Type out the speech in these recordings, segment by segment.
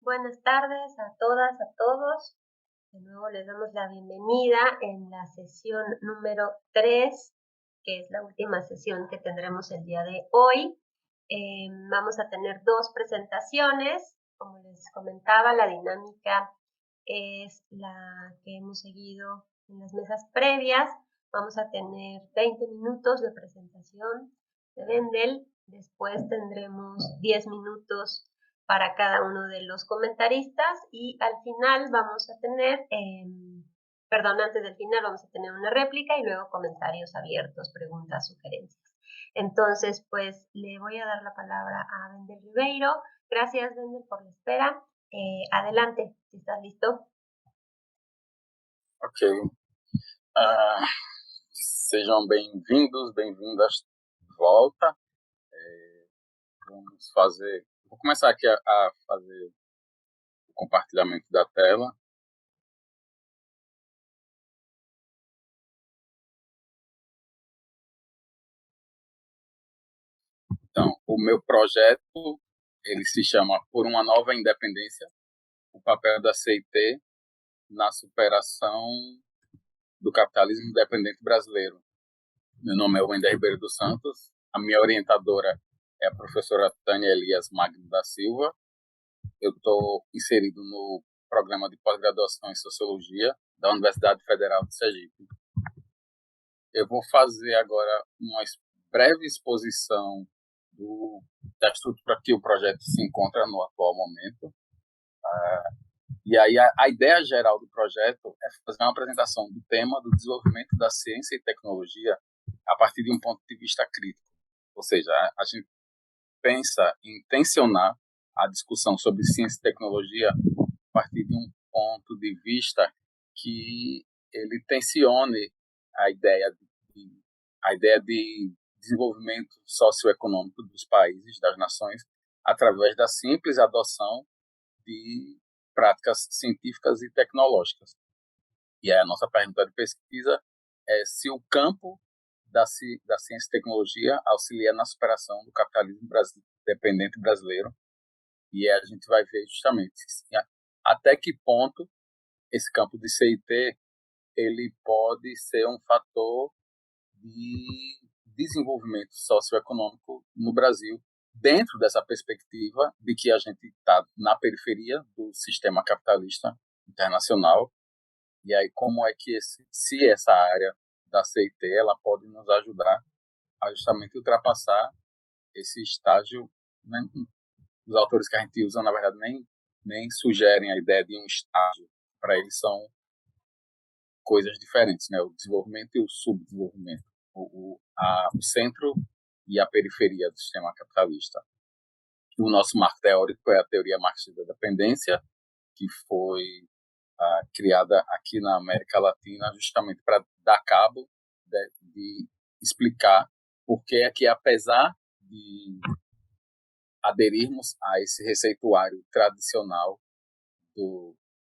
Buenas tardes a todas, a todos. De nuevo les damos la bienvenida en la sesión número 3, que es la última sesión que tendremos el día de hoy. Vamos a tener 2 presentaciones. Como les comentaba, la dinámica es la que hemos seguido en las mesas previas. Vamos a tener 20 minutos de presentación de Wendel. Después tendremos 10 minutos para cada uno de los comentaristas y al final vamos a tener, antes del final vamos a tener una réplica y luego comentarios abiertos, preguntas, sugerencias. Entonces, pues le voy a dar la palabra a Wendel Ribeiro. Gracias, Wendel, por la espera. Adelante, si estás listo. Ok. Sejam bem-vindos, bem-vindas de volta. Vou começar aqui a fazer o compartilhamento da tela. Então, o meu projeto, ele se chama Por uma Nova Independência, o papel da CIT na superação do capitalismo dependente brasileiro. Meu nome é Wendel Ribeiro dos Santos, a minha orientadora é a professora Tânia Elias Magno da Silva. Eu estou inserido no programa de pós-graduação em Sociologia da Universidade Federal de Sergipe. Eu vou fazer agora uma breve exposição da estrutura que o projeto se encontra no atual momento. E aí a ideia geral do projeto é fazer uma apresentação do tema do desenvolvimento da ciência e tecnologia a partir de um ponto de vista crítico. Ou seja, a gente pensa em tensionar a discussão sobre ciência e tecnologia a partir de um ponto de vista que ele tensione a ideia de desenvolvimento socioeconômico dos países, das nações, através da simples adoção de práticas científicas e tecnológicas. E aí a nossa pergunta de pesquisa é se o campo da ciência e tecnologia auxilia na superação do capitalismo dependente brasileiro. E a gente vai ver justamente até que ponto esse campo de CIT ele pode ser um fator de desenvolvimento socioeconômico no Brasil, dentro dessa perspectiva de que a gente está na periferia do sistema capitalista internacional. E aí como é que se essa área da CIT ela pode nos ajudar a justamente ultrapassar esse estágio, né? Os autores que a gente usa, na verdade, nem sugerem a ideia de um estágio. Para eles são coisas diferentes, né? O desenvolvimento e o subdesenvolvimento. O centro e a periferia do sistema capitalista. O nosso marco teórico é a teoria marxista da dependência, que foi criada aqui na América Latina justamente para dar cabo de explicar por que é que, apesar de aderirmos a esse receituário tradicional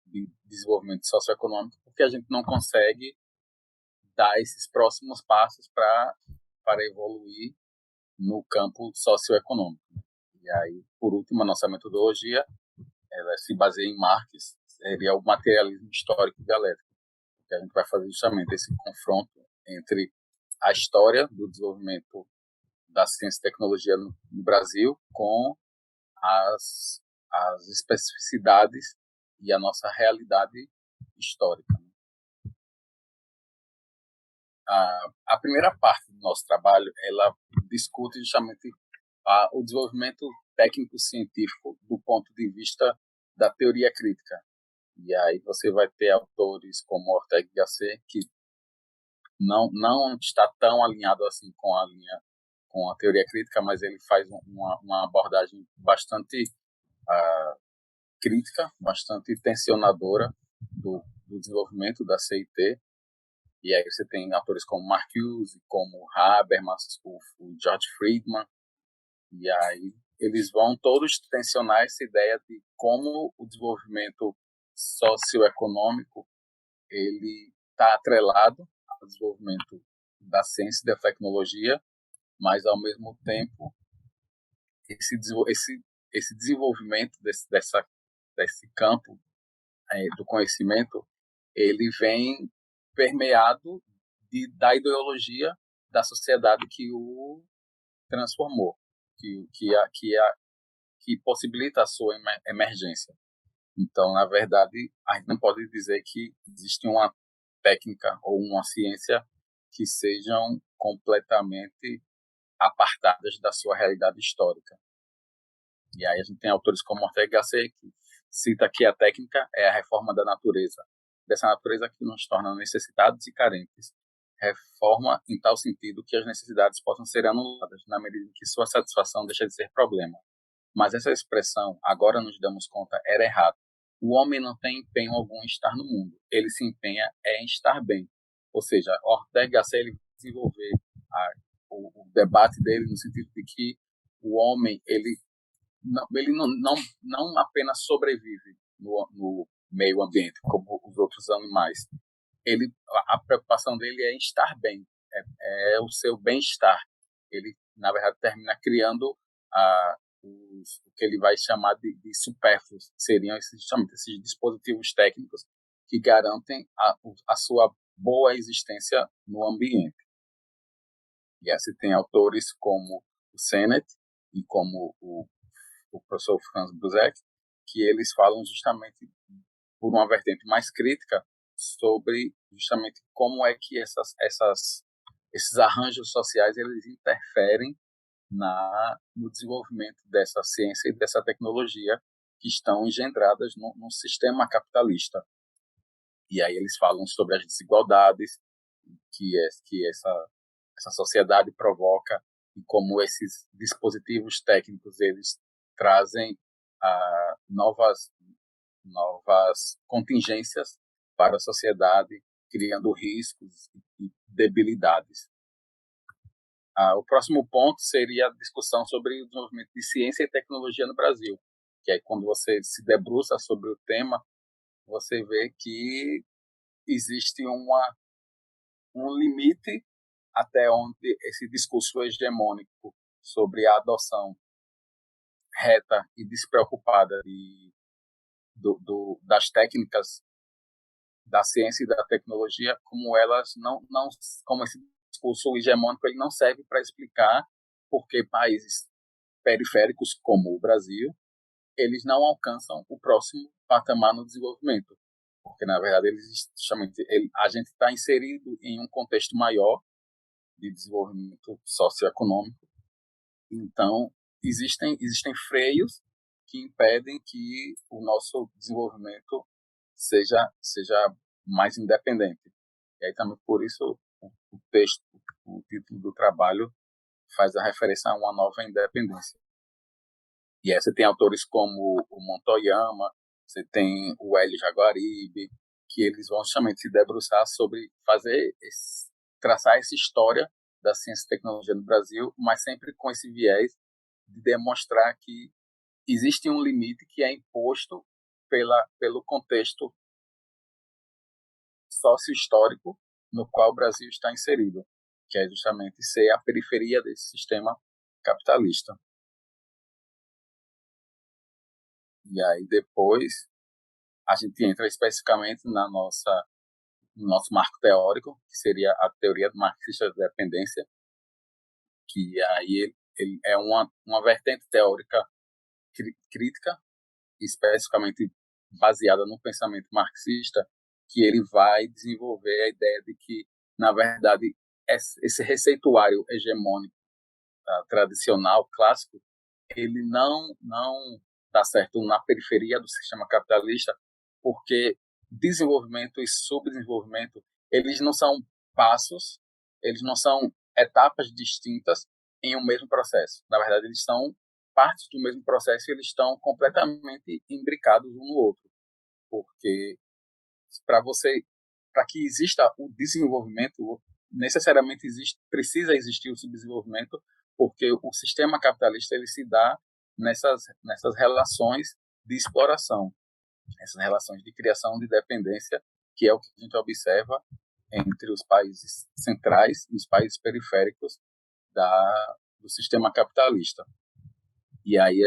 de desenvolvimento socioeconômico, porque a gente não consegue dar esses próximos passos para evoluir no campo socioeconômico. E aí, por último, a nossa metodologia ela se baseia em Marx, seria o materialismo histórico dialético, que a gente vai fazer justamente esse confronto entre a história do desenvolvimento da ciência e tecnologia no Brasil com as especificidades e a nossa realidade histórica. A primeira parte do nosso trabalho ela discute justamente o desenvolvimento técnico-científico do ponto de vista da teoria crítica. E aí você vai ter autores como Ortega y Gasset, que não está tão alinhado assim com a teoria crítica, mas ele faz uma abordagem bastante crítica, bastante tensionadora do desenvolvimento da CIT. E aí você tem autores como Marcuse, como Habermas, o George Friedman, e aí eles vão todos tensionar essa ideia de como o desenvolvimento socioeconômico ele está atrelado ao desenvolvimento da ciência e da tecnologia, mas ao mesmo tempo esse desenvolvimento desse campo do conhecimento, ele vem permeado da ideologia da sociedade que o transformou, que possibilita a sua emergência. Então, na verdade, a gente não pode dizer que existe uma técnica ou uma ciência que sejam completamente apartadas da sua realidade histórica. E aí a gente tem autores como Ortega y Gasset, que cita que a técnica é a reforma da natureza, dessa natureza que nos torna necessitados e carentes. Reforma em tal sentido que as necessidades possam ser anuladas, na medida em que sua satisfação deixa de ser problema. Mas essa expressão, agora nos damos conta, era errada. O homem não tem empenho algum em estar no mundo. Ele se empenha em estar bem. Ou seja, Ortega y Gasset ele desenvolver o debate dele no sentido de que o homem ele não apenas sobrevive no meio ambiente como os outros animais. A preocupação dele é em estar bem, é o seu bem-estar. Ele, na verdade, termina criando o que ele vai chamar de supérfluos, que seriam justamente esses dispositivos técnicos que garantem a sua boa existência no ambiente. E assim tem autores como o Sennett e como o professor Franz Bouzek, que eles falam justamente por uma vertente mais crítica sobre justamente como é que esses arranjos sociais eles interferem no desenvolvimento dessa ciência e dessa tecnologia que estão engendradas no sistema capitalista. E aí eles falam sobre as desigualdades que essa sociedade provoca e como esses dispositivos técnicos eles trazem novas contingências para a sociedade, criando riscos e debilidades. O próximo ponto seria a discussão sobre o desenvolvimento de ciência e tecnologia no Brasil, que aí quando você se debruça sobre o tema, você vê que existe um limite até onde esse discurso hegemônico sobre a adoção reta e despreocupada das técnicas da ciência e da tecnologia, como elas como esse discurso hegemônico ele não serve para explicar por que países periféricos como o Brasil eles não alcançam o próximo patamar no desenvolvimento, porque na verdade a gente está inserido em um contexto maior de desenvolvimento socioeconômico. Então existem freios que impedem que o nosso desenvolvimento seja mais independente. E aí também por isso o texto, o título do trabalho faz a referência a uma nova independência. E aí você tem autores como o Montoyama, você tem o Hélio Jaguaribe, que eles vão justamente se debruçar sobre traçar essa história da ciência e tecnologia no Brasil, mas sempre com esse viés de demonstrar que existe um limite que é imposto pelo contexto sócio-histórico no qual o Brasil está inserido, que é justamente ser a periferia desse sistema capitalista. E aí depois a gente entra especificamente no nosso marco teórico, que seria a teoria marxista da dependência, que aí ele é uma vertente teórica crítica, especificamente baseada no pensamento marxista, que ele vai desenvolver a ideia de que, na verdade, esse receituário hegemônico tradicional, clássico, ele não dá certo na periferia do sistema capitalista, porque desenvolvimento e subdesenvolvimento, eles não são passos, eles não são etapas distintas em um mesmo processo. Na verdade, eles são partes do mesmo processo e eles estão completamente imbricados um no outro. Porque para que exista o desenvolvimento, necessariamente precisa existir o subdesenvolvimento, porque o sistema capitalista ele se dá nessas relações de exploração, essas relações de criação de dependência, que é o que a gente observa entre os países centrais e os países periféricos do sistema capitalista. E aí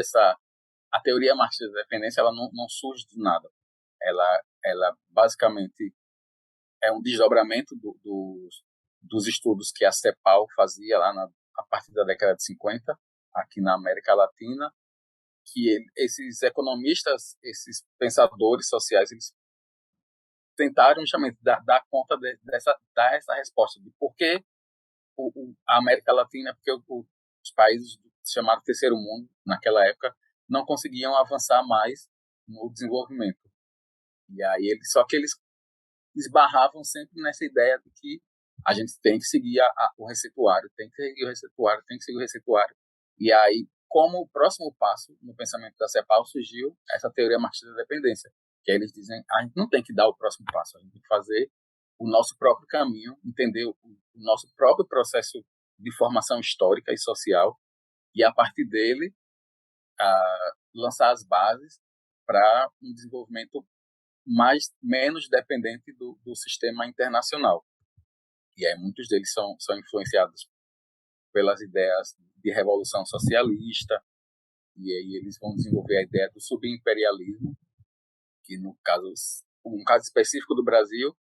a teoria marxista da dependência ela não surge do nada. Ela basicamente é um desdobramento dos estudos que a CEPAL fazia lá a partir da década de 50, aqui na América Latina, que esses economistas, esses pensadores sociais, eles tentaram justamente dar conta dar essa resposta de por que a América Latina, porque os países chamados Terceiro Mundo, naquela época, não conseguiam avançar mais no desenvolvimento. E aí só que eles esbarravam sempre nessa ideia de que a gente tem que seguir o receituário, tem que seguir o receituário, tem que seguir o receituário. E aí, como o próximo passo no pensamento da CEPAL, surgiu essa teoria marxista da dependência, que aí eles dizem, a gente não tem que dar o próximo passo, a gente tem que fazer o nosso próprio caminho, entender o nosso próprio processo de formação histórica e social, e a partir dele lançar as bases para um desenvolvimento menos dependente do sistema internacional. E aí muitos deles são influenciados pelas ideias de revolução socialista, e aí eles vão desenvolver a ideia do subimperialismo, que no caso específico do Brasil,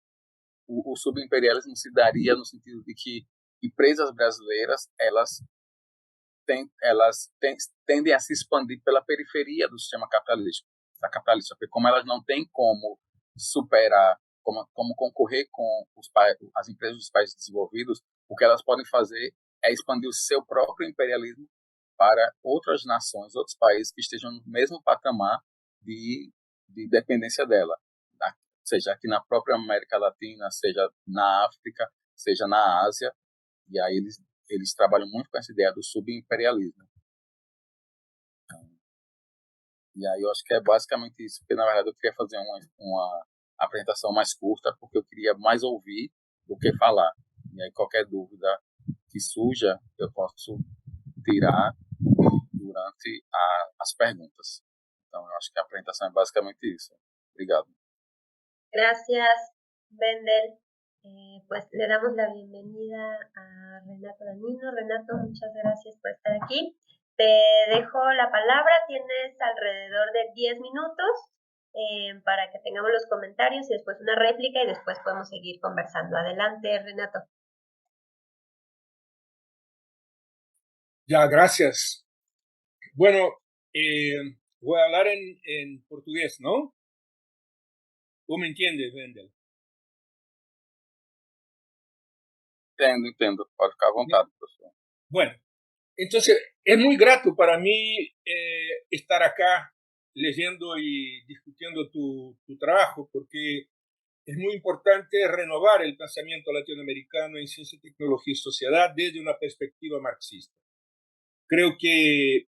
o subimperialismo se daria no sentido de que empresas brasileiras elas tendem a se expandir pela periferia do sistema capitalista, porque como elas não têm como superar, como concorrer com as empresas dos países desenvolvidos, o que elas podem fazer é expandir o seu próprio imperialismo para outras nações, outros países que estejam no mesmo patamar de dependência dela, seja aqui na própria América Latina, seja na África, seja na Ásia, e aí eles trabalham muito com essa ideia do subimperialismo. E aí eu acho que é basicamente isso, porque na verdade eu queria fazer uma apresentação mais curta, porque eu queria mais ouvir do que falar. E aí qualquer dúvida que surja, eu posso tirar durante as perguntas. Então eu acho que a apresentação é basicamente isso. Obrigado. Gracias, Wendel. Pues le damos la bienvenida a Renato Dañino. Renato, muchas gracias por estar aquí. Te dejo la palabra, tienes alrededor de 10 minutos para que tengamos los comentarios y después una réplica y después podemos seguir conversando. Adelante, Renato. Ya, gracias. Bueno, voy a hablar en portugués, ¿no? ¿Tú me entiendes, Wendel? Entendo. Pode ficar à vontade, professor. Bueno, entonces es muy grato para mí estar acá leyendo y discutiendo tu trabajo, porque es muy importante renovar el pensamiento latinoamericano en ciencia, tecnología y sociedad desde una perspectiva marxista. Creo que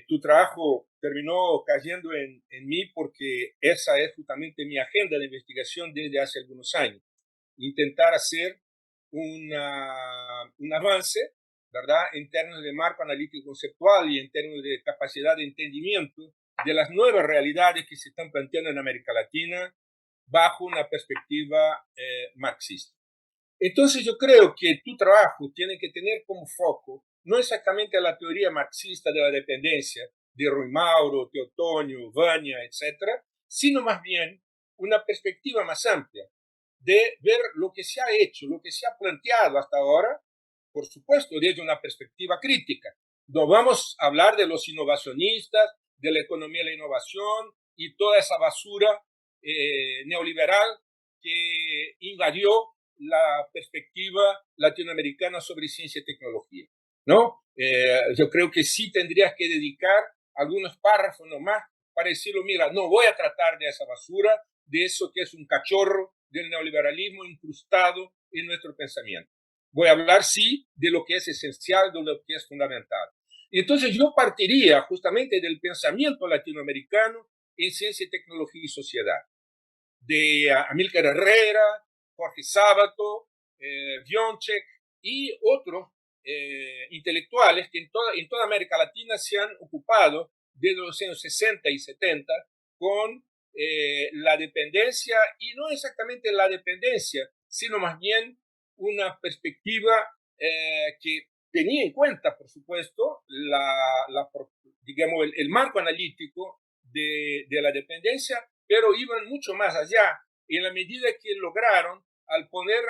tu trabajo terminó cayendo en mí porque esa es justamente mi agenda de investigación desde hace algunos años. Intentar hacer un avance, ¿verdad?, en términos de marco analítico conceptual y en términos de capacidad de entendimiento de las nuevas realidades que se están planteando en América Latina bajo una perspectiva marxista. Entonces yo creo que tu trabajo tiene que tener como foco no exactamente la teoría marxista de la dependencia de Rui Mauro, Teotonio, Vania, etcétera, sino más bien una perspectiva más amplia de ver lo que se ha hecho, lo que se ha planteado hasta ahora, por supuesto, desde una perspectiva crítica. No vamos a hablar de los innovacionistas, de la economía de la innovación y toda esa basura neoliberal que invadió la perspectiva latinoamericana sobre ciencia y tecnología, ¿no? Yo creo que sí tendrías que dedicar algunos párrafos nomás para decirlo, mira, no voy a tratar de esa basura, de eso que es un cachorro del neoliberalismo incrustado en nuestro pensamiento. Voy a hablar, sí, de lo que es esencial, de lo que es fundamental. Y entonces yo partiría justamente del pensamiento latinoamericano en ciencia, tecnología y sociedad, de Amílcar Herrera, Jorge Sábato, Bionchek y otros intelectuales que en toda América Latina se han ocupado desde los años 60 y 70 con la dependencia, y no exactamente la dependencia, sino más bien una perspectiva que tenía en cuenta, por supuesto, digamos, el marco analítico de la dependencia, pero iban mucho más allá en la medida que lograron, al poner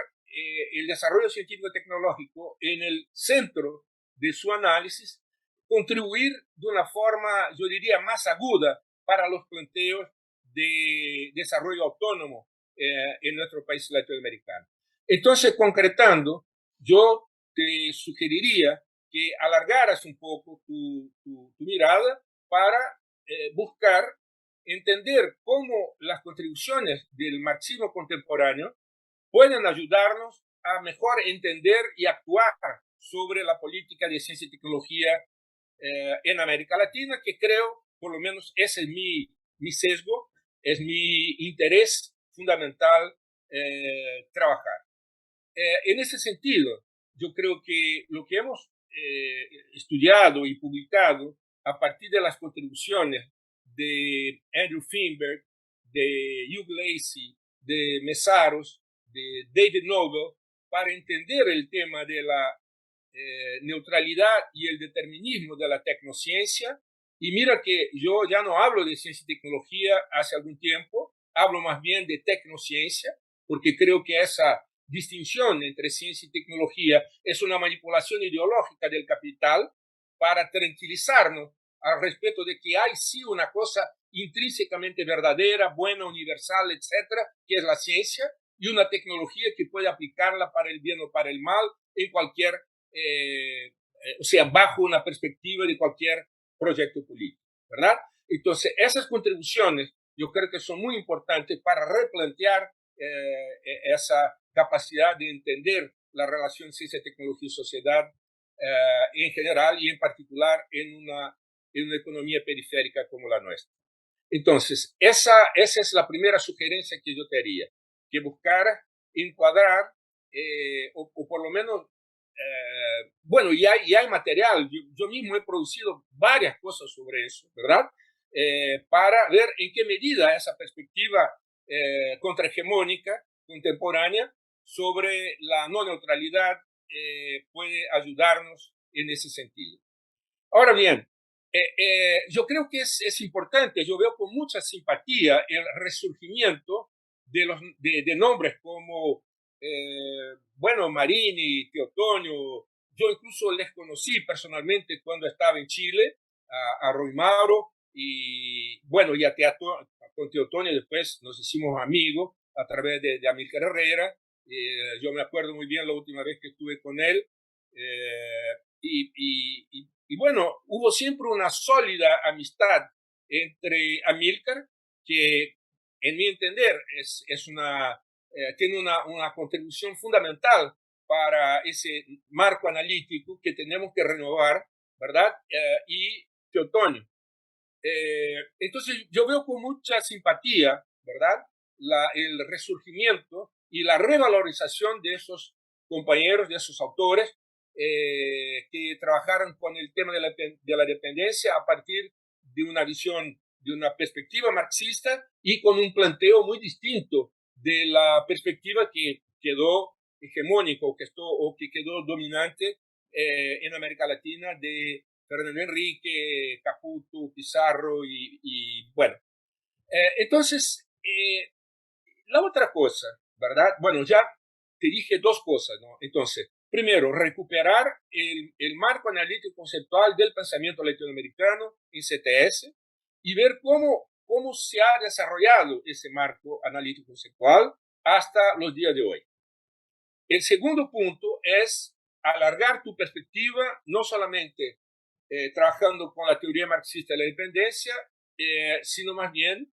el desarrollo científico-tecnológico en el centro de su análisis, contribuir de una forma, yo diría, más aguda para los planteos de desarrollo autónomo en nuestro país latinoamericano. Entonces, concretando, yo te sugeriría que alargaras un poco tu mirada para buscar entender cómo las contribuciones del marxismo contemporáneo pueden ayudarnos a mejor entender y actuar sobre la política de ciencia y tecnología en América Latina, que creo, por lo menos ese es mi sesgo, es mi interés fundamental trabajar. En ese sentido, yo creo que lo que hemos estudiado y publicado a partir de las contribuciones de Andrew Finberg, de Hugh Lacey, de Mesaros, de David Noble, para entender el tema de la neutralidad y el determinismo de la tecnociencia. Y mira que yo ya no hablo de ciencia y tecnología hace algún tiempo, hablo más bien de tecnociencia, porque creo que esa distinción entre ciencia y tecnología es una manipulación ideológica del capital para tranquilizarnos al respecto de que hay sí una cosa intrínsecamente verdadera, buena, universal, etcétera, que es la ciencia, y una tecnología que puede aplicarla para el bien o para el mal en cualquier, o sea, bajo una perspectiva de cualquier proyecto político, ¿verdad? Entonces, esas contribuciones yo creo que son muy importantes para replantear esa capacidad de entender la relación ciencia, tecnología y sociedad en general y en particular en una economía periférica como la nuestra. Entonces, esa es la primera sugerencia que yo te haría, que buscara encuadrar, o por lo menos, bueno, y hay material, yo mismo he producido varias cosas sobre eso, ¿verdad? Para ver en qué medida esa perspectiva contrahegemónica, contemporánea, sobre la no neutralidad puede ayudarnos en ese sentido. Ahora bien, yo creo que es importante, yo veo con mucha simpatía el resurgimiento de nombres como, bueno, Marini, Teotonio. Yo incluso les conocí personalmente cuando estaba en Chile, a Roy Mauro, y bueno, y con Teotonio después nos hicimos amigos a través de Amílcar Herrera. Yo me acuerdo muy bien la última vez que estuve con él. Y bueno, hubo siempre una sólida amistad entre Amílcar, que en mi entender tiene una contribución fundamental para ese marco analítico que tenemos que renovar, ¿verdad? Y Teotonio. Entonces yo veo con mucha simpatía, ¿verdad?, el resurgimiento y la revalorización de esos compañeros, de esos autores que trabajaron con el tema de la dependencia a partir de una visión, de una perspectiva marxista y con un planteo muy distinto de la perspectiva que quedó hegemónico o que quedó dominante en América Latina de Fernando Enrique, Caputo, Pizarro y bueno. Entonces, la otra cosa, ¿verdad? Bueno, ya te dije dos cosas, ¿no? Entonces, primero, recuperar el marco analítico conceptual del pensamiento latinoamericano en CTS y ver cómo se ha desarrollado ese marco analítico conceptual hasta los días de hoy. El segundo punto es alargar tu perspectiva, no solamente trabajando con la teoría marxista de la dependencia, sino más bien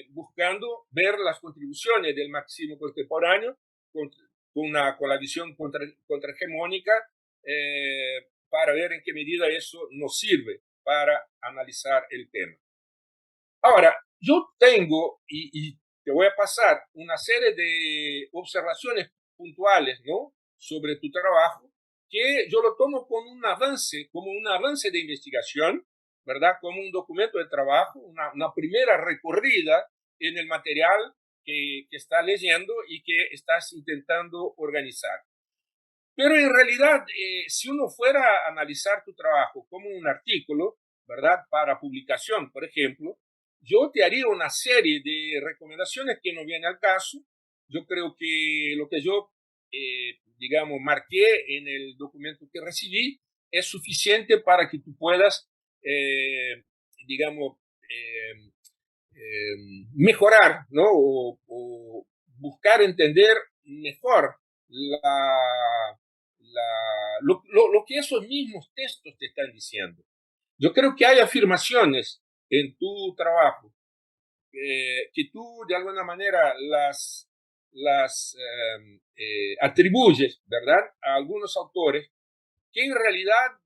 buscando ver las contribuciones del marxismo contemporáneo con la visión contrahegemónica para ver en qué medida eso nos sirve para analizar el tema. Ahora, yo tengo, y te voy a pasar una serie de observaciones puntuales, ¿no?, sobre tu trabajo, que yo lo tomo como un avance de investigación, ¿verdad?, como un documento de trabajo, una primera recorrida en el material que estás leyendo y que estás intentando organizar. Pero en realidad, si uno fuera a analizar tu trabajo como un artículo, ¿verdad? Para publicación, por ejemplo, yo te haría una serie de recomendaciones que no viene al caso. Yo creo que lo que yo, digamos, marqué en el documento que recibí es suficiente para que tú puedas, digamos, mejorar, ¿no? O buscar entender mejor lo que esos mismos textos te están diciendo. Yo creo que hay afirmaciones en tu trabajo que tú de alguna manera las atribuyes, ¿verdad?, a algunos autores que en realidad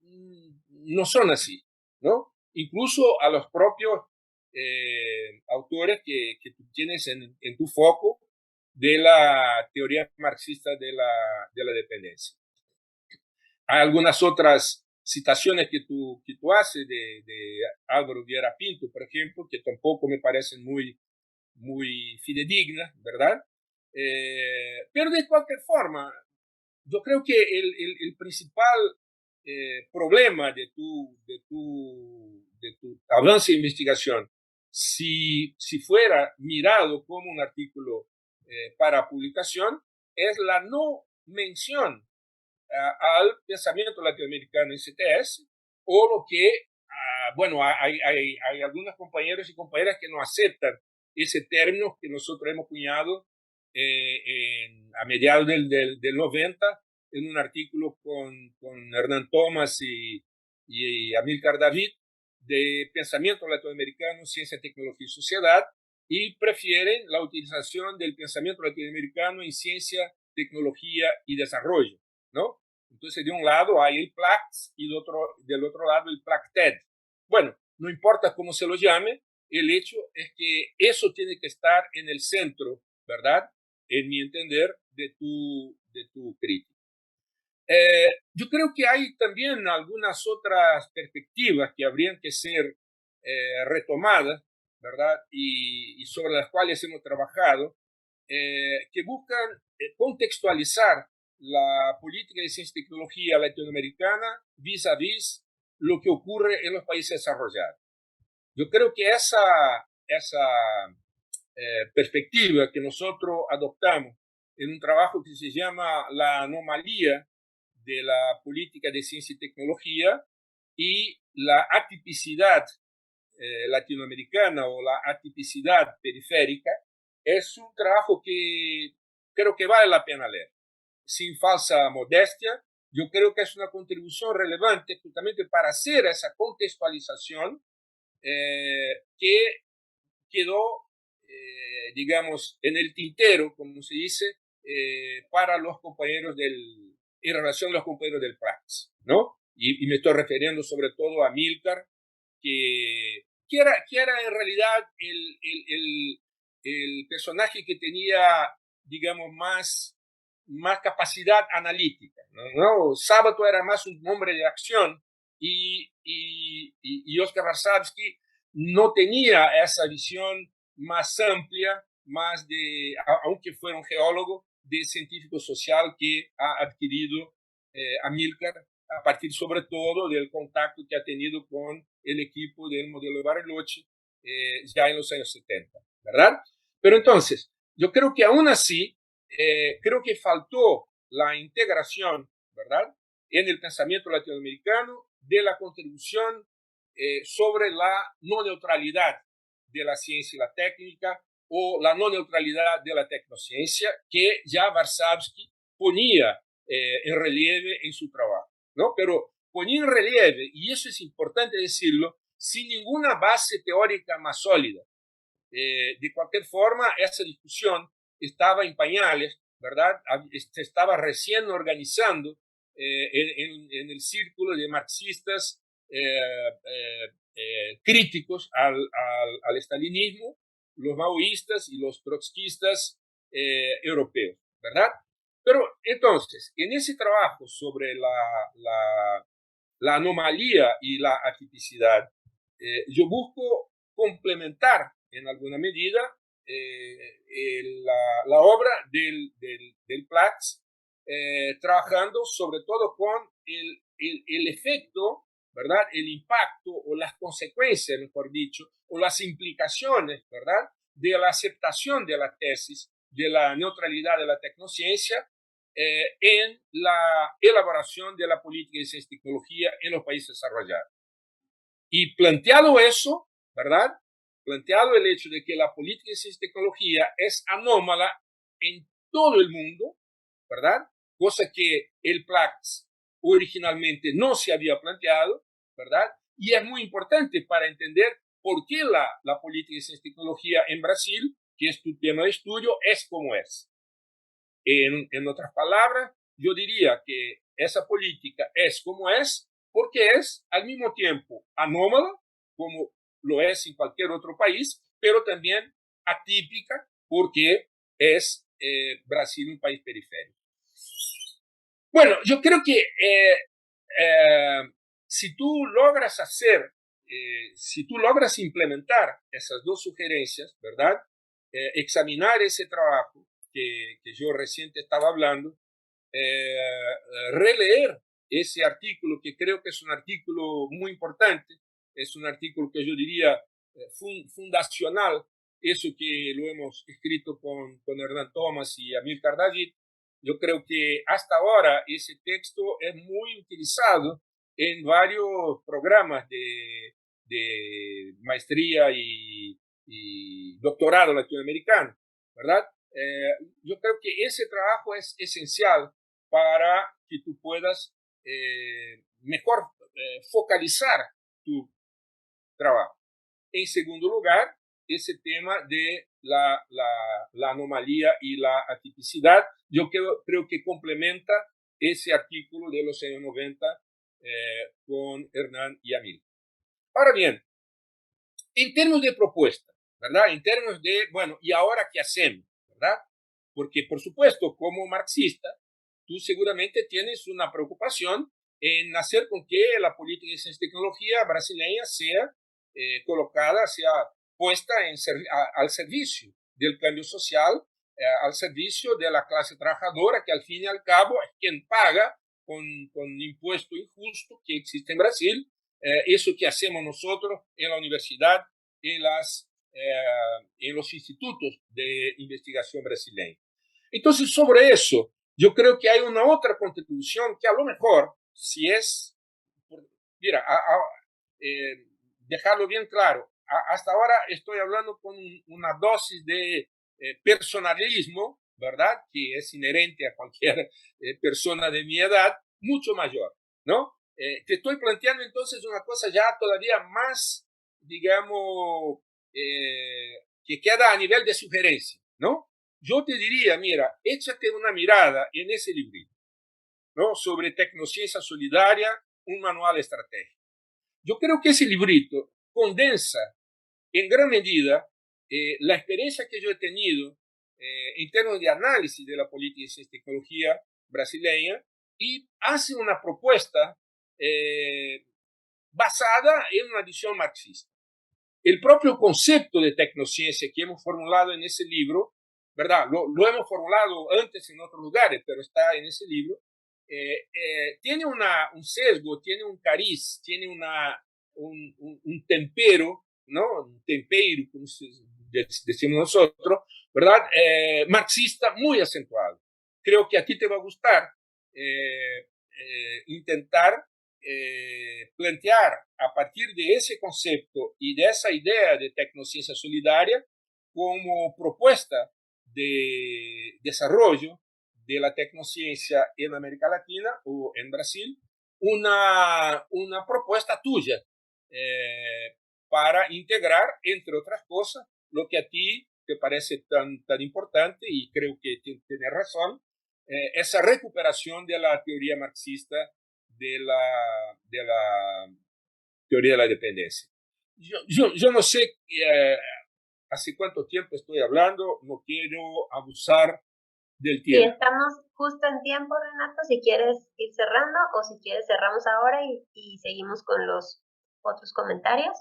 no son así, ¿no? Incluso a los propios autores que tú tienes en tu foco de la teoría marxista de la dependencia. Hay algunas otras citaciones que tú haces de Álvaro Vieira Pinto, por ejemplo, que tampoco me parecen muy fidedignas, ¿verdad? Pero de cualquier forma, yo creo que el principal problema de tu avance de investigación, si fuera mirado como un artículo para publicación, es la no mención al pensamiento latinoamericano en CTS, o lo que, bueno, hay algunos compañeros y compañeras que no aceptan ese término que nosotros hemos cuñado a mediados del 90 en un artículo con Hernán Thomas y Amílcar David de pensamiento latinoamericano, ciencia, tecnología y sociedad, y prefieren la utilización del pensamiento latinoamericano en ciencia, tecnología y desarrollo, ¿no? Entonces, de un lado hay el PLACS y del otro lado el PLACTED. Bueno, no importa cómo se lo llame, el hecho es que eso tiene que estar en el centro, ¿verdad?, en mi entender, de tu crítica. Yo creo que hay también algunas otras perspectivas que habrían que ser retomadas, ¿verdad?, y sobre las cuales hemos trabajado, que buscan contextualizar la política de ciencia y tecnología latinoamericana vis a vis lo que ocurre en los países desarrollados. Yo creo que esa perspectiva que nosotros adoptamos en un trabajo que se llama La anomalía de la política de ciencia y tecnología y la atipicidad latinoamericana o la atipicidad periférica, es un trabajo que creo que vale la pena leer. Sin falsa modestia, yo creo que es una contribución relevante justamente para hacer esa contextualización que quedó, digamos, en el tintero, como se dice, para los compañeros en relación a los compañeros del PRAX, ¿no? Y me estoy refiriendo sobre todo a Amílcar, que era en realidad el personaje que tenía, digamos, más capacidad analítica, ¿no? Sábato era más un hombre de acción y Oscar Warszawski no tenía esa visión más amplia, más aunque fuera un geólogo, de científico social que ha adquirido Amílcar a partir sobre todo del contacto que ha tenido con el equipo del modelo de Bariloche ya en los años 70, ¿verdad? Pero entonces, yo creo que aún así, creo que faltó la integración, ¿verdad?, en el pensamiento latinoamericano de la contribución sobre la no neutralidad de la ciencia y la técnica o la no neutralidad de la tecnociencia que ya Warszawski ponía en relieve en su trabajo, ¿no? Pero ponía en relieve, y eso es importante decirlo, sin ninguna base teórica más sólida. De cualquier forma, esa discusión estaba en pañales, ¿verdad? Se estaba recién organizando en el círculo de marxistas críticos al estalinismo, los maoístas y los trotskistas europeos, ¿verdad? Pero entonces, en ese trabajo sobre la anomalía y la atipicidad, yo busco complementar en alguna medida la obra del Platz, trabajando sobre todo con el efecto, ¿verdad?, el impacto o las consecuencias, mejor dicho, o las implicaciones, ¿verdad?, de la aceptación de la tesis de la neutralidad de la tecnociencia en la elaboración de la política de ciencia y tecnología en los países desarrollados. Y planteado eso, ¿verdad?, planteado el hecho de que la política de ciencia y tecnología es anómala en todo el mundo, ¿verdad?, cosa que el PLACS originalmente no se había planteado, ¿verdad? Y es muy importante para entender por qué la política de ciencia y tecnología en Brasil, que es tu tema de estudio, es como es. En otras palabras, yo diría que esa política es como es porque es al mismo tiempo anómala, como lo es en cualquier otro país, pero también atípica porque es Brasil un país periférico. Bueno, yo creo que si tú logras si tú logras implementar esas dos sugerencias, ¿verdad? Examinar ese trabajo que yo recién estaba hablando, releer ese artículo, que creo que es un artículo muy importante, es un artículo que yo diría fundacional, eso que lo hemos escrito con Hernán Thomas y Amílcar David. Yo creo que hasta ahora ese texto es muy utilizado en varios programas de maestría y doctorado latinoamericano, ¿verdad? Yo creo que ese trabajo es esencial para que tú puedas mejor focalizar tu trabajo. En segundo lugar, ese tema de la anomalía y la atipicidad, yo creo que complementa ese artículo de los años 90 con Hernán y Amil. Ahora bien, en términos de propuesta, ¿verdad? En términos de, bueno, ¿y ahora qué hacemos? ¿Verdad? Porque, por supuesto, como marxista, tú seguramente tienes una preocupación en hacer con que la política de ciencia y tecnología brasileña sea colocada, sea puesta al servicio del cambio social, al servicio de la clase trabajadora, que al fin y al cabo es quien paga con impuesto injusto que existe en Brasil, eso que hacemos nosotros en la universidad, en los institutos de investigación brasileños. Entonces, sobre eso, yo creo que hay una otra contribución que a lo mejor, si es, mira, dejarlo bien claro, hasta ahora estoy hablando con una dosis de personalismo, ¿verdad?, que es inherente a cualquier persona de mi edad, mucho mayor, ¿no? Te estoy planteando entonces una cosa ya todavía más, digamos, que queda a nivel de sugerencia, ¿no? Yo te diría, mira, échate una mirada en ese librito, ¿no?, sobre tecnociencia solidaria, un manual estratégico. Yo creo que ese librito condensa en gran medida la experiencia que yo he tenido en términos de análisis de la política de ciencia y tecnología brasileña y hace una propuesta basada en una visión marxista. El propio concepto de tecnociencia que hemos formulado en ese libro, ¿verdad? Lo hemos formulado antes en otros lugares, pero está en ese libro, tiene un sesgo, tiene un cariz, tiene un tempero, ¿no? Un tempero, como decimos nosotros, ¿verdad? Marxista muy acentuado. Creo que a ti te va a gustar intentar plantear a partir de ese concepto y de esa idea de tecnociencia solidaria como propuesta de desarrollo de la tecnociencia en América Latina o en Brasil, una propuesta tuya para integrar, entre otras cosas, lo que a ti te parece tan importante, y creo que tienes razón, esa recuperación de la teoría marxista de la teoría de la dependencia. Yo no sé hace cuánto tiempo estoy hablando, no quiero abusar del tiempo. Sí, estamos justo en tiempo, Renato, si quieres ir cerrando o si quieres cerramos ahora y seguimos con los otros comentarios.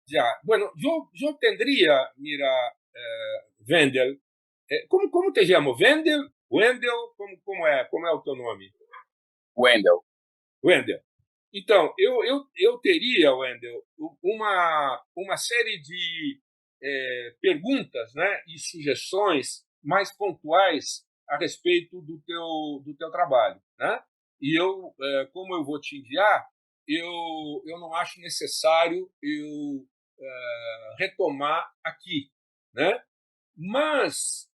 Ya, bueno, yo tendría, mira, Wendel, ¿cómo te llamo? ¿Wendel? ¿Wendel? ¿Cómo es tu nombre? Wendel. Wendel. Então, eu teria, Wendel, uma série de perguntas, né, e sugestões mais pontuais a respeito do teu trabalho. Né? E eu, como eu vou te enviar, eu não acho necessário eu retomar aqui. Né? Mas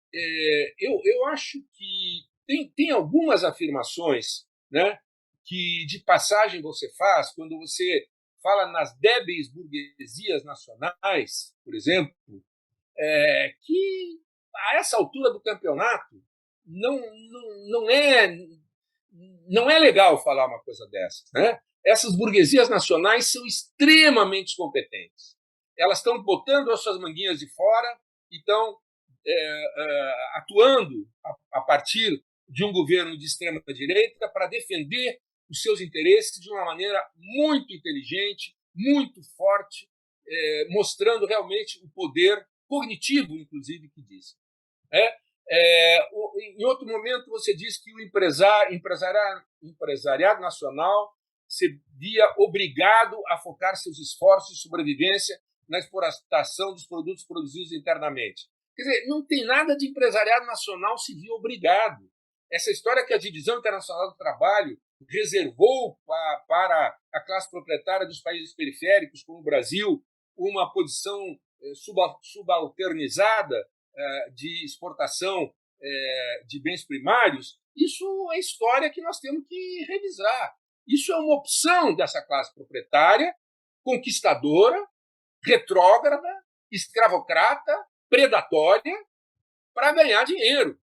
eu acho que tem algumas afirmações, né, que de passagem você faz quando você fala nas débeis burguesias nacionais, por exemplo, que a essa altura do campeonato não é legal falar uma coisa dessas. Né? Essas burguesias nacionais são extremamente competentes. Elas estão botando as suas manguinhas de fora e estão atuando a partir de um governo de extrema-direita para defender os seus interesses de uma maneira muito inteligente, muito forte, mostrando realmente o poder cognitivo, inclusive, que dizem. Em outro momento, você disse que o empresariado nacional se via obrigado a focar seus esforços de sobrevivência na exportação dos produtos produzidos internamente. Quer dizer, não tem nada de empresariado nacional se via obrigado. Essa história que a Divisão Internacional do Trabalho reservou para a classe proprietária dos países periféricos, como o Brasil, uma posição subalternizada de exportação de bens primários, isso é história que nós temos que revisar. Isso é uma opção dessa classe proprietária, conquistadora, retrógrada, escravocrata, predatória, para ganhar dinheiro.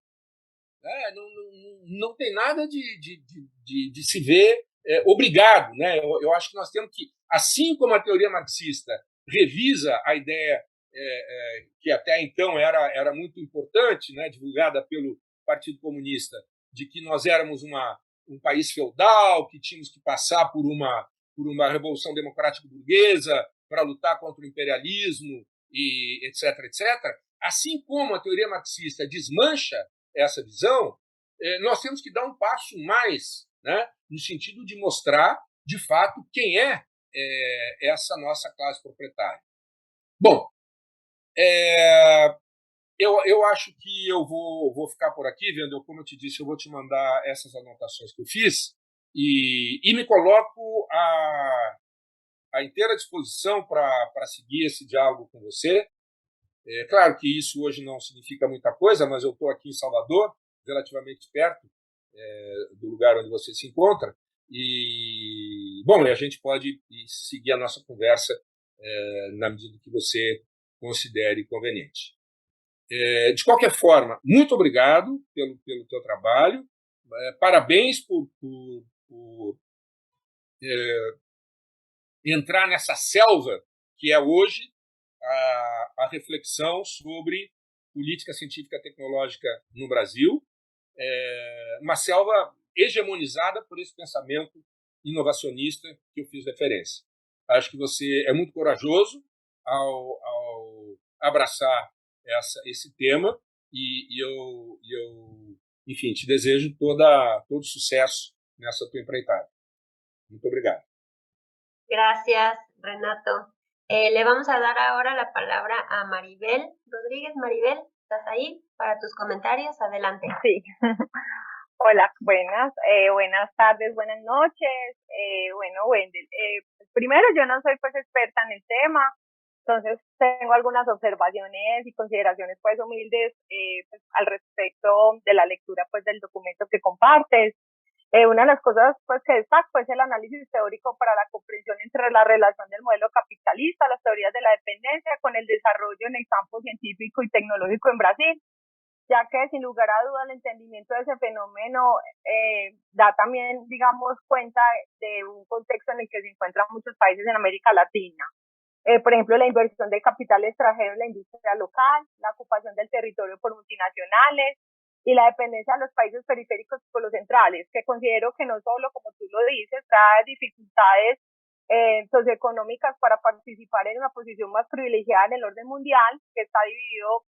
Não tem nada de se ver obrigado. Né? Eu acho que nós temos que, assim como a teoria marxista revisa a ideia que até então era muito importante, né, divulgada pelo Partido Comunista, de que nós éramos um país feudal, que tínhamos que passar por uma revolução democrática burguesa para lutar contra o imperialismo, e etc., etc. Assim como a teoria marxista desmancha essa visão, nós temos que dar um passo mais, né, no sentido de mostrar, de fato, quem é essa nossa classe proprietária. Bom, eu acho que eu vou ficar por aqui, Wendel. Como eu te disse, eu vou te mandar essas anotações que eu fiz e me coloco à inteira disposição para seguir esse diálogo com você. É claro que isso hoje não significa muita coisa, mas eu estou aqui em Salvador, relativamente perto do lugar onde você se encontra. E, bom, a gente pode seguir a nossa conversa na medida que você considere conveniente. De qualquer forma, muito obrigado pelo teu trabalho. Parabéns por entrar nessa selva que é hoje a reflexão sobre política científica tecnológica no Brasil, uma selva hegemonizada por esse pensamento inovacionista que eu fiz referência. Acho que você é muito corajoso ao abraçar esse tema e eu, enfim, te desejo todo sucesso nessa tua empreitada. Muito obrigado. Gracias, Renato. Le vamos a dar ahora la palabra a Maribel Rodríguez. Maribel, ¿estás ahí para tus comentarios? Adelante. Sí. Hola, buenas tardes, buenas noches. Bueno, Wendel, primero yo no soy pues experta en el tema, entonces tengo algunas observaciones y consideraciones pues humildes pues, al respecto de la lectura pues del documento que compartes. Una de las cosas pues que destaco es el análisis teórico para la comprensión entre la relación del modelo capitalista, las teorías de la dependencia con el desarrollo en el campo científico y tecnológico en Brasil, ya que sin lugar a duda el entendimiento de ese fenómeno da también, digamos, cuenta de un contexto en el que se encuentran muchos países en América Latina. Por ejemplo, la inversión de capital extranjero en la industria local, la ocupación del territorio por multinacionales y la dependencia de los países periféricos por los centrales, que considero que no solo, como tú lo dices, trae dificultades socioeconómicas para participar en una posición más privilegiada en el orden mundial, que está dividido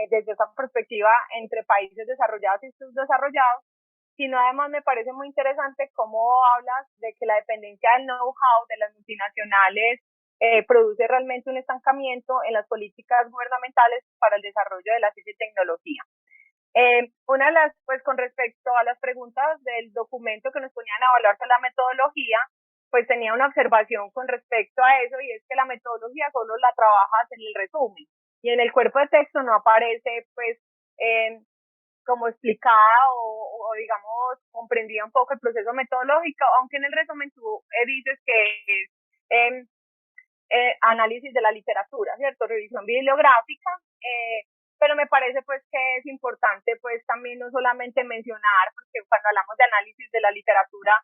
desde esa perspectiva entre países desarrollados y subdesarrollados, sino además me parece muy interesante cómo hablas de que la dependencia del know-how de las multinacionales produce realmente un estancamiento en las políticas gubernamentales para el desarrollo de la ciencia y tecnología. Una de las, pues con respecto a las preguntas del documento que nos ponían a evaluar la metodología, pues tenía una observación con respecto a eso, y es que la metodología solo la trabajas en el resumen, y en el cuerpo de texto no aparece, pues, como explicada o digamos, comprendía un poco el proceso metodológico, aunque en el resumen tú dices que es análisis de la literatura, ¿cierto? Revisión bibliográfica, pero me parece pues que es importante pues también no solamente mencionar, porque cuando hablamos de análisis de la literatura,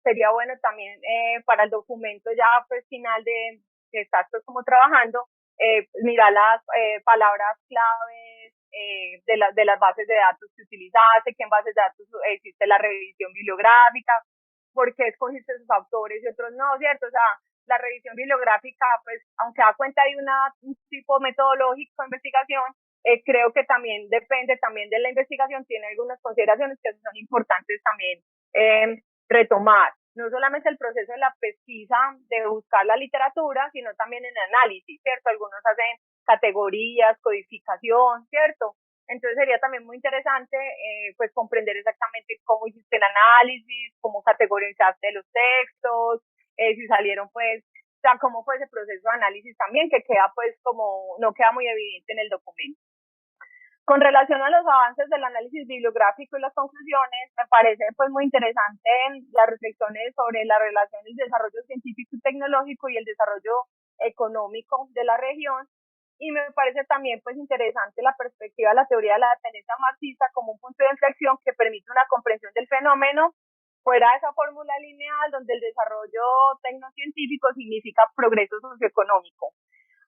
sería bueno también para el documento ya pues final de que estás pues como trabajando, mirar las palabras claves de las bases de datos que utilizaste, que en bases de datos existe la revisión bibliográfica, por qué escogiste esos autores y otros no, ¿cierto? O sea, la revisión bibliográfica, pues, aunque da cuenta de un tipo metodológico de investigación, creo que también depende también de la investigación, tiene algunas consideraciones que son importantes también retomar. No solamente el proceso de la pesquisa, de buscar la literatura, sino también en el análisis, ¿cierto? Algunos hacen categorías, codificación, ¿cierto? Entonces sería también muy interesante pues comprender exactamente cómo hiciste el análisis, cómo categorizaste los textos, si salieron pues, o sea, cómo fue ese proceso de análisis también, que queda pues como, no queda muy evidente en el documento. Con relación a los avances del análisis bibliográfico y las conclusiones, me parece pues muy interesante las reflexiones sobre la relación del desarrollo científico y tecnológico y el desarrollo económico de la región, y me parece también pues interesante la perspectiva de la teoría de la dependencia marxista como un punto de inflexión que permite una comprensión del fenómeno fuera de esa fórmula lineal donde el desarrollo tecnocientífico significa progreso socioeconómico.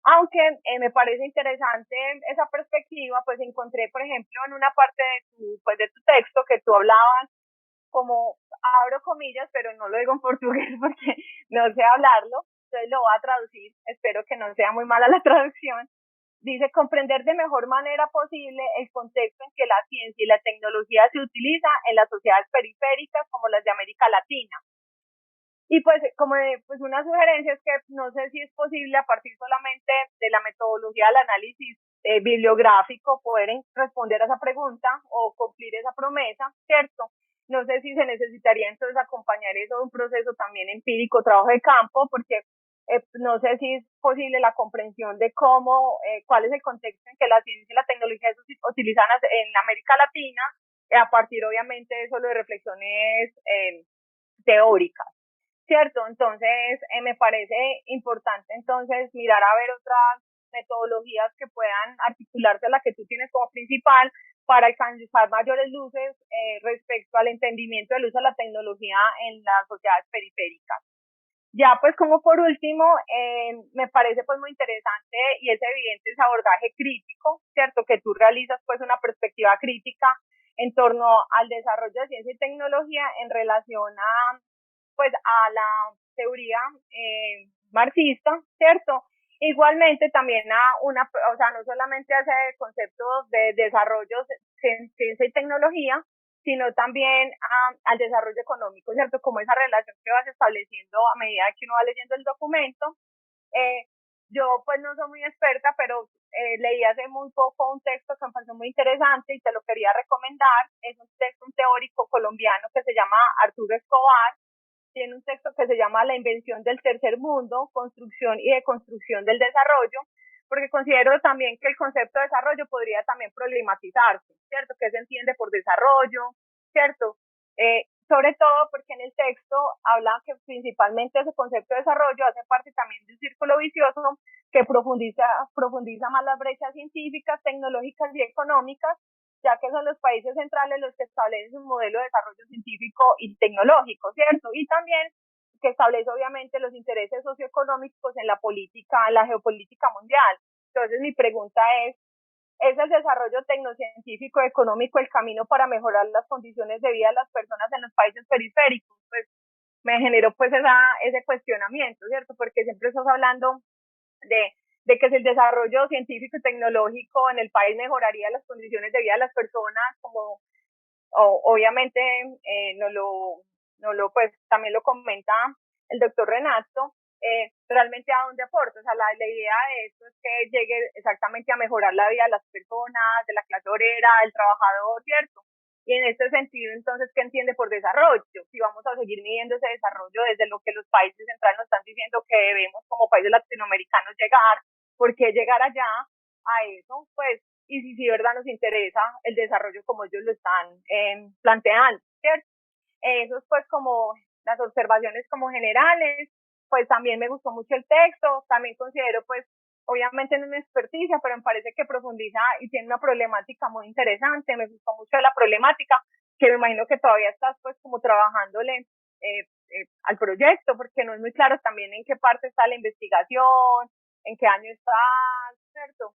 Aunque me parece interesante esa perspectiva, pues encontré, por ejemplo, en una parte de tu texto que tú hablabas, como, abro comillas, pero no lo digo en portugués porque no sé hablarlo, entonces lo voy a traducir, espero que no sea muy mala la traducción. Dice, comprender de mejor manera posible el contexto en que la ciencia y la tecnología se utiliza en las sociedades periféricas como las de América Latina. Y pues como pues una sugerencia es que no sé si es posible a partir solamente de la metodología del análisis bibliográfico poder responder a esa pregunta o cumplir esa promesa, ¿cierto? No sé si se necesitaría entonces acompañar eso de un proceso también empírico, trabajo de campo, porque no sé si es posible la comprensión de cómo, cuál es el contexto en que la ciencia y la tecnología se utilizan en América Latina, a partir obviamente de solo de reflexiones teóricas, ¿cierto? Entonces, me parece importante entonces mirar a ver otras metodologías que puedan articularse a la que tú tienes como principal para alcanzar mayores luces respecto al entendimiento del uso de la tecnología en las sociedades periféricas. Ya pues como por último, me parece pues muy interesante y es evidente ese abordaje crítico, ¿cierto? Que tú realizas pues una perspectiva crítica en torno al desarrollo de ciencia y tecnología en relación pues a la teoría marxista, ¿cierto? Igualmente también o sea, no solamente a ese concepto de desarrollo de ciencia y tecnología, sino también al desarrollo económico, ¿cierto? Como esa relación que vas estableciendo a medida que uno va leyendo el documento. Yo pues no soy muy experta, pero leí hace muy poco un texto que me pareció muy interesante y te lo quería recomendar. Es un texto, un teórico colombiano que se llama Arturo Escobar. Tiene un texto que se llama La invención del tercer mundo, construcción y deconstrucción del desarrollo, porque considero también que el concepto de desarrollo podría también problematizarse, ¿cierto? ¿Qué se entiende por desarrollo? ¿Cierto? Sobre todo porque en el texto habla que principalmente ese concepto de desarrollo hace parte también de un círculo vicioso que profundiza más las brechas científicas, tecnológicas y económicas, ya que son los países centrales los que establecen un modelo de desarrollo científico y tecnológico, ¿cierto? Y también que establece obviamente los intereses socioeconómicos en la política, en la geopolítica mundial. Entonces mi pregunta ¿es el desarrollo tecnocientífico y económico el camino para mejorar las condiciones de vida de las personas en los países periféricos? Pues me generó pues ese cuestionamiento, ¿cierto? Porque siempre estás hablando de que si el desarrollo científico y tecnológico en el país mejoraría las condiciones de vida de las personas, como Obviamente pues también lo comenta el doctor Renato, realmente a dónde aporta. O sea, la idea de esto es que llegue exactamente a mejorar la vida de las personas, de la clase obrera, del trabajador, ¿cierto? Y en este sentido, entonces, ¿qué entiende por desarrollo? Si vamos a seguir midiendo ese desarrollo desde lo que los países centrales nos están diciendo que debemos como países latinoamericanos llegar, ¿por qué llegar allá a eso? Pues, y si verdad nos interesa el desarrollo como ellos lo están planteando, ¿cierto? Eso es pues como las observaciones como generales. Pues también me gustó mucho el texto, también considero pues obviamente no es mi experticia, pero me parece que profundiza y tiene una problemática muy interesante. Me gustó mucho la problemática, que me imagino que todavía estás pues como trabajándole al proyecto, porque no es muy claro también en qué parte está la investigación, en qué año estás, ¿cierto?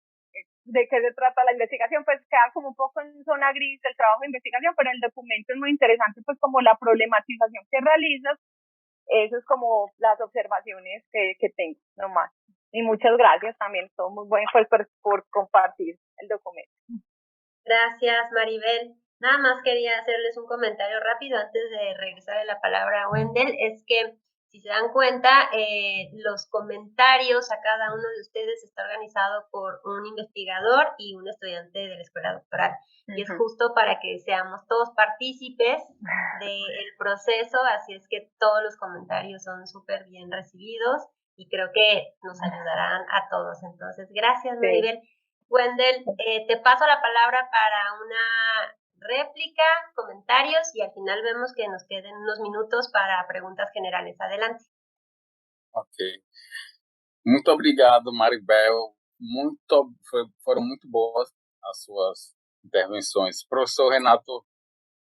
De qué se trata la investigación, pues queda como un poco en zona gris del trabajo de investigación, pero el documento es muy interesante, pues como la problematización que realizas. Eso es como las observaciones que tengo, nomás. Y muchas gracias también, todo muy bueno pues, por compartir el documento. Gracias, Maribel. Nada más quería hacerles un comentario rápido antes de regresarle la palabra a Wendell. Es que, si se dan cuenta, los comentarios a cada uno de ustedes está organizado por un investigador y un estudiante de la escuela doctoral. Y es justo para que seamos todos partícipes del proceso, así es que todos los comentarios son súper bien recibidos y creo que nos ayudarán a todos. Entonces, gracias, Maribel. Wendell, te paso la palabra para una réplica, comentarios y al final vemos que nos queden unos minutos para preguntas generales. Adelante. Ok. Muito obrigado, Maribel. Foram muito boas as suas intervenções. Professor Renato, o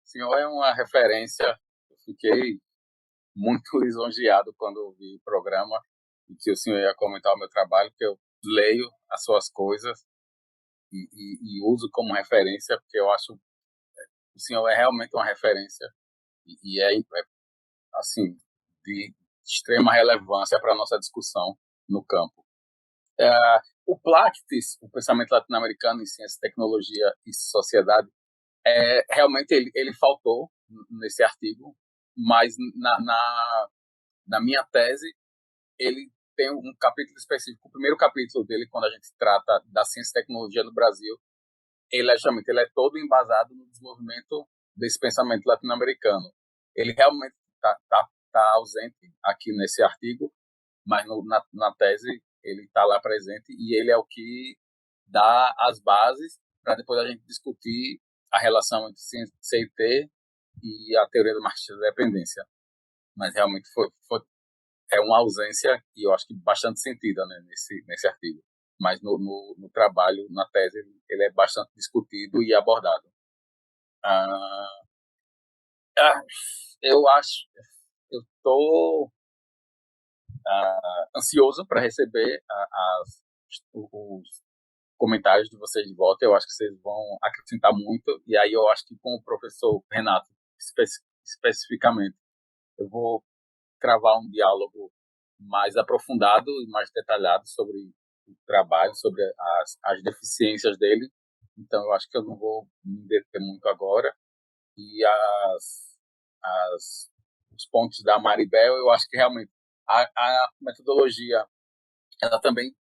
senhor é uma referência. Eu fiquei muito lisonjeado quando eu vi o programa e que o senhor ia comentar o meu trabalho, que eu leio as suas coisas e uso como referência, porque eu acho que o senhor é realmente uma referência e é assim, de extrema relevância para a nossa discussão no campo. O PLACTIS, o Pensamento Latino-Americano em Ciência, Tecnologia e Sociedade, realmente ele faltou nesse artigo, mas na minha tese ele tem um capítulo específico. O primeiro capítulo dele, quando a gente trata da ciência e tecnologia no Brasil, ele é todo embasado no desenvolvimento desse pensamento latino-americano. Ele realmente está ausente aqui nesse artigo, mas na tese ele está lá presente e ele é o que dá as bases para depois a gente discutir a relação entre CIT e a teoria do marxismo da dependência. Mas realmente é uma ausência e eu acho que bastante sentida, né, nesse artigo. Mas no trabalho, na tese, ele é bastante discutido e abordado. Eu estou ansioso para receber os comentários de vocês de volta. Eu acho que vocês vão acrescentar muito. E aí eu acho que com o professor Renato, especificamente, eu vou travar um diálogo mais aprofundado e mais detalhado sobre o trabalho, sobre as deficiências dele. Então, eu acho que eu não vou me deter muito agora. E os pontos da Maribel, eu acho que realmente a metodologia ela também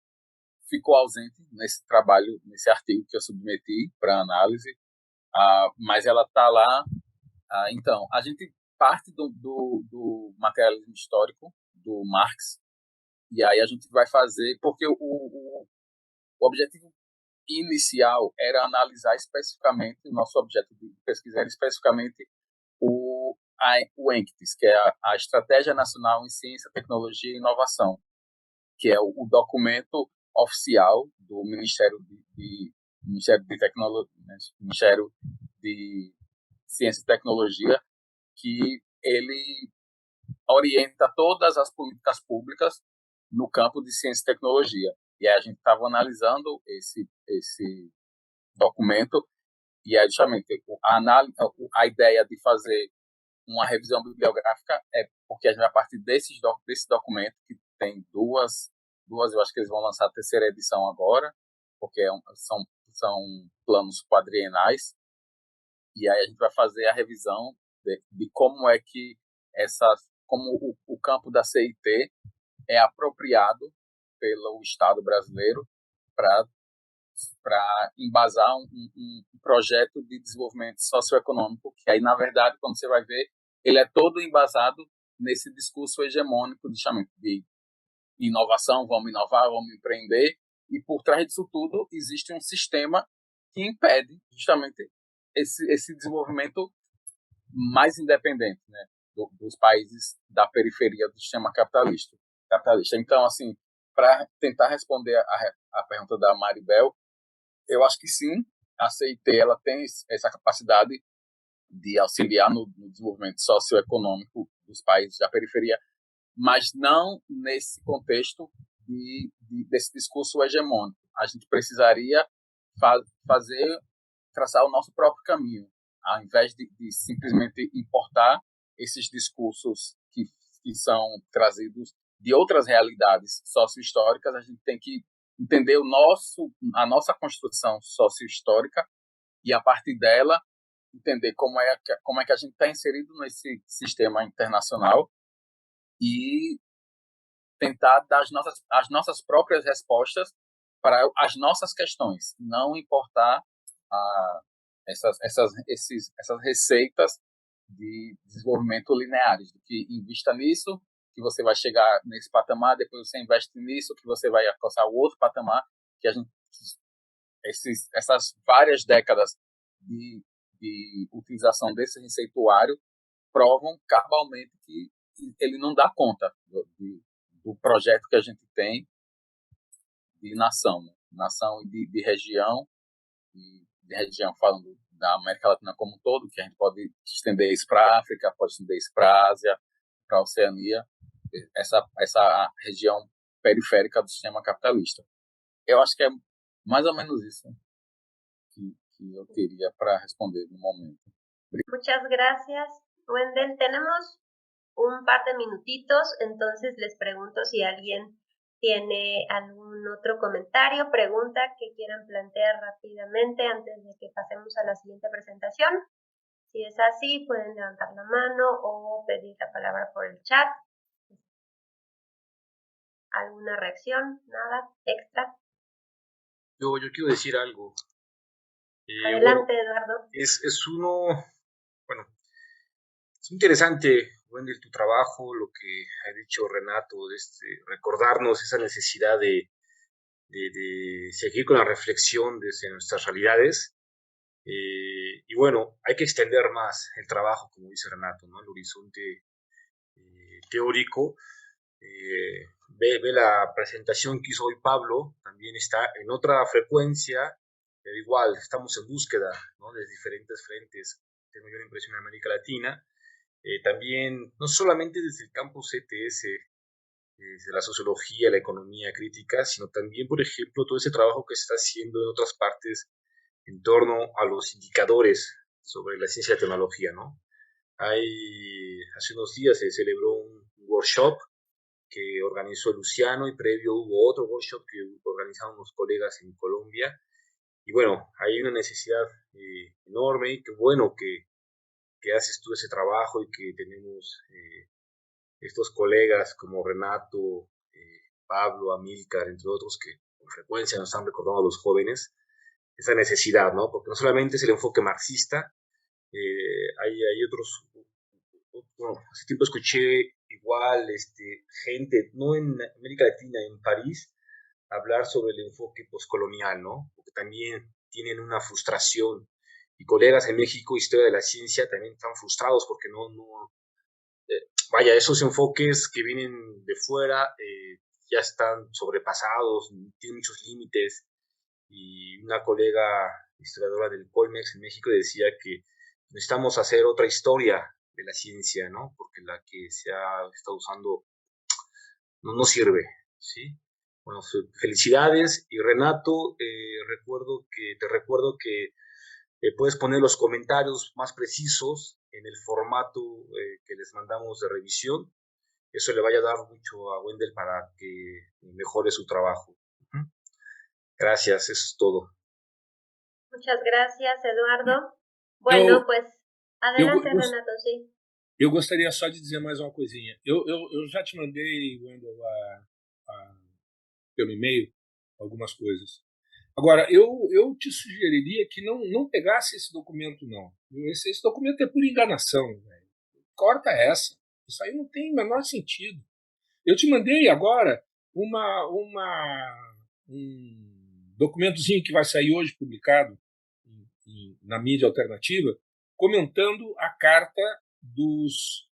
ficou ausente nesse trabalho, nesse artigo que eu submeti para análise, mas ela está lá. Então, a gente parte do materialismo histórico do Marx, e aí a gente vai fazer, porque o objetivo inicial era analisar especificamente, o nosso objeto de pesquisa era especificamente o ENCTIS, que é a Estratégia Nacional em Ciência, Tecnologia e Inovação, que é o documento oficial do Ministério de Tecnologia, Ministério de Ciência e Tecnologia, que ele orienta todas as políticas públicas no campo de ciência e tecnologia. E aí a gente estava analisando esse documento e é justamente a ideia de fazer uma revisão bibliográfica é porque a gente vai partir desse documento, que tem duas, eu acho que eles vão lançar a terceira edição agora, porque são planos quadrienais, E aí a gente vai fazer a revisão de como é que como o campo da CIT é apropriado pelo Estado brasileiro para embasar um projeto de desenvolvimento socioeconômico, que aí, na verdade, quando você vai ver, ele é todo embasado nesse discurso hegemônico de inovação, vamos inovar, vamos empreender, e por trás disso tudo existe um sistema que impede justamente esse desenvolvimento mais independente, né, dos países da periferia do sistema capitalista. Então, assim, para tentar responder a pergunta da Maribel, eu acho que sim, a CIT ela tem essa capacidade de auxiliar no desenvolvimento socioeconômico dos países da periferia, mas não nesse contexto desse discurso hegemônico. A gente precisaria traçar o nosso próprio caminho, ao invés de simplesmente importar esses discursos que são trazidos de outras realidades sociohistóricas. A gente tem que entender a nossa construção sociohistórica e, a partir dela, entender como é que a gente está inserido nesse sistema internacional e tentar dar as nossas próprias respostas para as nossas questões, não importar essas receitas de desenvolvimento lineares, de que invista nisso, que você vai chegar nesse patamar, depois você investe nisso, que você vai alcançar o outro patamar, que a gente essas várias décadas de utilização desse receituário provam cabalmente que ele não dá conta do projeto que a gente tem de nação, né? Nação e de região, e de região falando da América Latina como um todo, que a gente pode estender isso para a África, pode estender isso para a Ásia, para a Oceania, essa região periférica do sistema capitalista. Eu acho que é mais ou menos isso que eu teria para responder no momento. Muchas gracias, Wendell. Tenemos un par de minutitos, entonces les pregunto si alguien tiene algún otro comentario, pregunta que quieran plantear rápidamente antes de que pasemos a la siguiente presentación. Si es así, pueden levantar la mano o pedir la palabra por el chat. ¿Alguna reacción? ¿Nada extra? Yo quiero decir algo. Adelante, bueno, Eduardo. Es interesante, Wendy, tu trabajo, lo que ha dicho Renato, recordarnos esa necesidad de seguir con la reflexión desde nuestras realidades. Y bueno, hay que extender más el trabajo, como dice Renato, ¿no? El horizonte teórico. Ve la presentación que hizo hoy Pablo, también está en otra frecuencia, pero igual estamos en búsqueda, ¿no? De diferentes frentes. Tengo yo la impresión en América Latina. También, no solamente desde el campo CTS, desde la sociología, la economía crítica, sino también, por ejemplo, todo ese trabajo que se está haciendo en otras partes en torno a los indicadores sobre la ciencia y la tecnología, ¿no? Hace unos días se celebró un workshop que organizó Luciano, y previo hubo otro workshop que organizaron unos colegas en Colombia. Y bueno, hay una necesidad enorme, y qué bueno que haces tú ese trabajo y que tenemos estos colegas como Renato, Pablo, Amílcar, entre otros, que con frecuencia nos han recordado a los jóvenes esa necesidad, ¿no? Porque no solamente es el enfoque marxista, hay otros. Bueno, hace tiempo escuché igual gente, no en América Latina, en París, hablar sobre el enfoque postcolonial, ¿no? Porque también tienen una frustración. Y colegas en México, Historia de la Ciencia, también están frustrados porque vaya, esos enfoques que vienen de fuera ya están sobrepasados, tienen muchos límites. Y una colega historiadora del Colmex en México decía que necesitamos hacer otra historia de la ciencia, ¿no? Porque la que se está usando no sirve, ¿sí? Bueno, felicidades. Y Renato, te recuerdo que puedes poner los comentarios más precisos en el formato que les mandamos de revisión. Eso le vaya a dar mucho a Wendell para que mejore su trabajo. Gracias, eso es todo. Muchas gracias, Eduardo. Bueno, pues eu, adelante, eu, Renato, sí. eu gostaria só de dizer mais uma coisinha. Eu já te mandei, Wendel, pelo e-mail, algumas coisas. Agora, eu te sugeriria que não pegasse esse documento, não. Esse documento é por enganação, velho. Corta essa. Isso aí não tem o menor sentido. Eu te mandei agora um documentozinho que vai sair hoje publicado na mídia alternativa, comentando a carta dos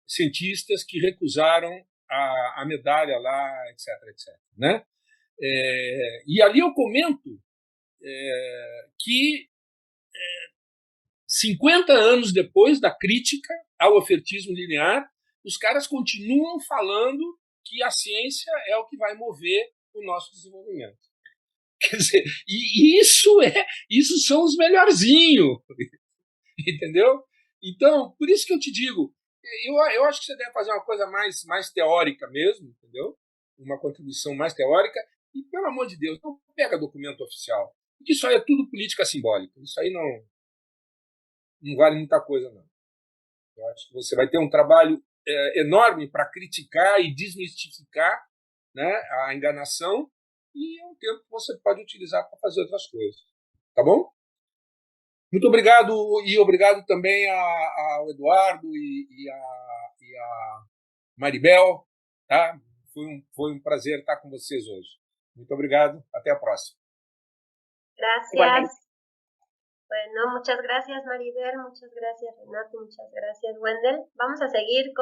cientistas que recusaram a medalha lá, etc, etc. Né? E ali eu comento que 50 anos depois da crítica ao ofertismo linear, os caras continuam falando que a ciência é o que vai mover o nosso desenvolvimento. Quer dizer, e isso são os melhorzinhos, entendeu? Então, por isso que eu te digo, eu acho que você deve fazer uma coisa mais teórica mesmo, entendeu? Uma contribuição mais teórica, e, pelo amor de Deus, não pega documento oficial, porque isso aí é tudo política simbólica, isso aí não vale muita coisa, não. Eu acho que você vai ter um trabalho enorme para criticar e desmistificar, né, a enganação, e é um tempo que você pode utilizar para fazer outras coisas. Tá bom? Muito obrigado, e obrigado também ao Eduardo e a Maribel. Tá? Foi um prazer estar com vocês hoje. Muito obrigado. Até a próxima. Gracias. Igualmente. Bueno, muchas gracias Maribel, muchas gracias Renato, muchas gracias Wendel. Vamos a seguir con